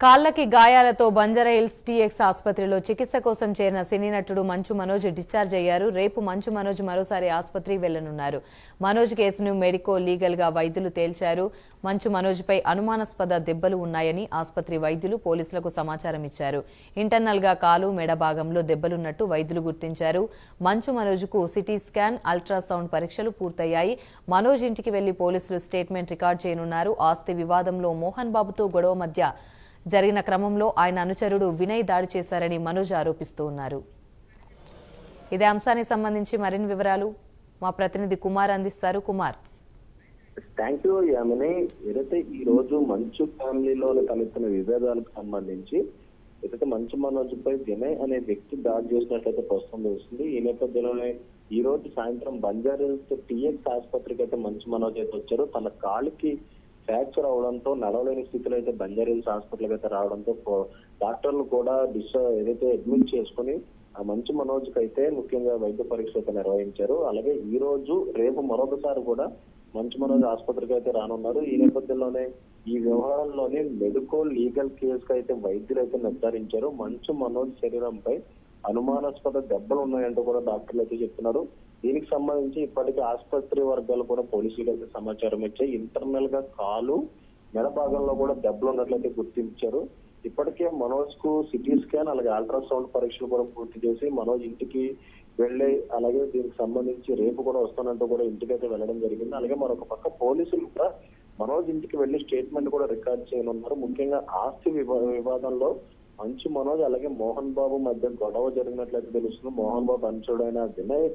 కాళ్లకి గాయాలతో బంజారాహిల్స్ టీఎక్స్ ఆసుపత్రిలో చికిత్స కోసం చేరిన సినీ నటుడు మంచు మనోజ్ డిశ్చార్జ్ అయ్యారు. రేపు మంచు మనోజ్ మరోసారి ఆసుపత్రికి వెళ్లనున్నారు. మనోజ్ కేసును మెడికో లీగల్ గా వైద్యులు తేల్చారు. మంచు మనోజ్ పై అనుమానాస్పద దెబ్బలు ఉన్నాయని ఆసుపత్రి వైద్యులు పోలీసులకు సమాచారం ఇచ్చారు. ఇంటర్నల్ గా కాలు మెడ భాగంలో దెబ్బలున్నట్టు వైద్యులు గుర్తించారు. మంచు మనోజ్ కు సిటీ స్కాన్, అల్ట్రాసౌండ్ పరీక్షలు పూర్తయ్యాయి. మనోజ్ ఇంటికి వెళ్లి పోలీసులు స్టేట్మెంట్ రికార్డ్ చేయనున్నారు. ఆస్తి వివాదంలో మోహన్ బాబుతో గొడవ మధ్య జరిగిన క్రమంలో ఆయన అనుచరుడు వినయ్ దాడి చేశారని మనోజ్ ఆరోపిస్తూ ఉన్నారు. ఇదే అంశానికి సంబంధించి మరిన్ని వివరాలు మా ప్రతినిధి కుమార్ అందిస్తారు. Kumar, thank you Yamini. ఏదైతే ఈ రోజు మంచు ఫ్యామిలీలోని తలెత్తిన విభేదాలకు సంబంధించి ఏదైతే మంచు మనోజ్ పై వినయ్ అనే వ్యక్తి దాడి చేసినట్లయితే ప్రస్తుతం తెలుస్తుంది. ఈ నేపథ్యంలోనే ఈ రోజు సాయంత్రం బంజారాహిల్స్ టీఎక్స్ ఆసుపత్రికి అయితే మంచు మనోజ్ అయితే వచ్చారు. తన కాలుకి ఫ్రాక్చర్ అవడంతో నడవలేని స్థితిలో అయితే బంజారాహిల్స్ హాస్పిటల్కి అయితే రావడంతో డాక్టర్లు కూడా ఏదైతే అడ్మిట్ చేసుకుని ఆ మంచు మనోజ్ కి అయితే ముఖ్యంగా వైద్య పరీక్ష అయితే నిర్వహించారు. అలాగే ఈ రోజు రేపు మరొకసారి కూడా మంచు మనోజ్ ఆసుపత్రికి అయితే రానున్నారు. ఈ నేపథ్యంలోనే ఈ వ్యవహారంలోని మెడికో లీగల్ కేసుకు అయితే వైద్యులు అయితే నిర్ధారించారు. మంచు మనోజ్ శరీరంపై అనుమానాస్పద దెబ్బలు ఉన్నాయంటూ కూడా డాక్టర్లు అయితే చెప్తున్నారు. దీనికి సంబంధించి ఇప్పటికే ఆసుపత్రి వర్గాలు కూడా పోలీసులకు అయితే సమాచారం ఇచ్చాయి. ఇంటర్నల్ గా కాలు మెడ భాగంలో కూడా దెబ్బలు ఉన్నట్లయితే గుర్తించారు. ఇప్పటికే మనోజ్ కు సిటీ స్కాన్ అలాగే అల్ట్రాసౌండ్ పరీక్షలు కూడా పూర్తి చేసి మనోజ్ ఇంటికి వెళ్ళి అలాగే దీనికి సంబంధించి రేపు కూడా వస్తానంటూ కూడా ఇంటికి అయితే వెళ్ళడం జరిగింది. అలాగే మరొక పక్క పోలీసులు కూడా మనోజ్ ఇంటికి వెళ్లి స్టేట్మెంట్ కూడా రికార్డ్ చేయనున్నారు. ముఖ్యంగా ఆస్తి వివాదంలో మంచు మనోజ్ అలాగే మోహన్ బాబు మధ్య గొడవ జరిగినట్లయితే తెలుస్తుంది. మోహన్ బాబు అనుచరుడైన వినయ్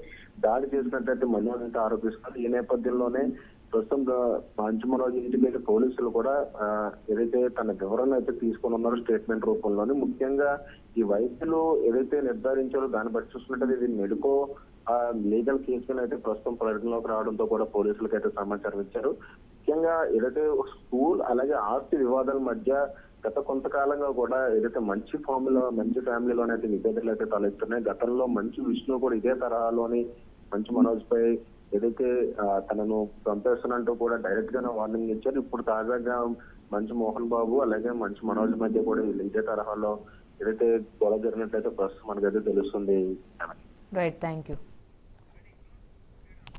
దాడి చేసినట్లయితే మనోజ్ అయితే ఆరోపిస్తున్నారు. ఈ నేపథ్యంలోనే ప్రస్తుతం మంచు మనోజ్ ఇంటికి వెళ్ళి పోలీసులు కూడా ఏదైతే తన వివరణ అయితే తీసుకుని ఉన్నారో స్టేట్మెంట్ రూపంలోని ముఖ్యంగా ఈ వైద్యులు ఏదైతే నిర్ధారించారో దాన్ని బట్టి చూసుకుంటే ఇది మెడికో లీగల్ కేసులను అయితే ప్రస్తుతం పరిగణలోకి రావడంతో కూడా పోలీసులకు అయితే సమాచారం ఇచ్చారు. ముఖ్యంగా ఏదైతే స్కూల్ అలాగే ఆస్తి వివాదాల మధ్య గత కొంతకాలంగా కూడా ఏదైతే మంచి ఫ్యామిలీలోనే అయితే విభేదాలు అయితే తలెత్తున్నాయి. గతంలో మంచు విష్ణు కూడా ఇదే తరహాలోని మంచు మనోజ్ పై ఏదైతే తనను చంపేస్తున్నట్టు కూడా డైరెక్ట్ గానే వార్నింగ్ ఇచ్చారు. ఇప్పుడు తాజాగా మంచు మోహన్ బాబు అలాగే మంచు మనోజ్ మధ్య కూడా ఇదే తరహాలో ఏదైతే గొడవ జరిగినట్లయితే ప్రస్తుతం మనకైతే తెలుస్తుంది. Right, thank you.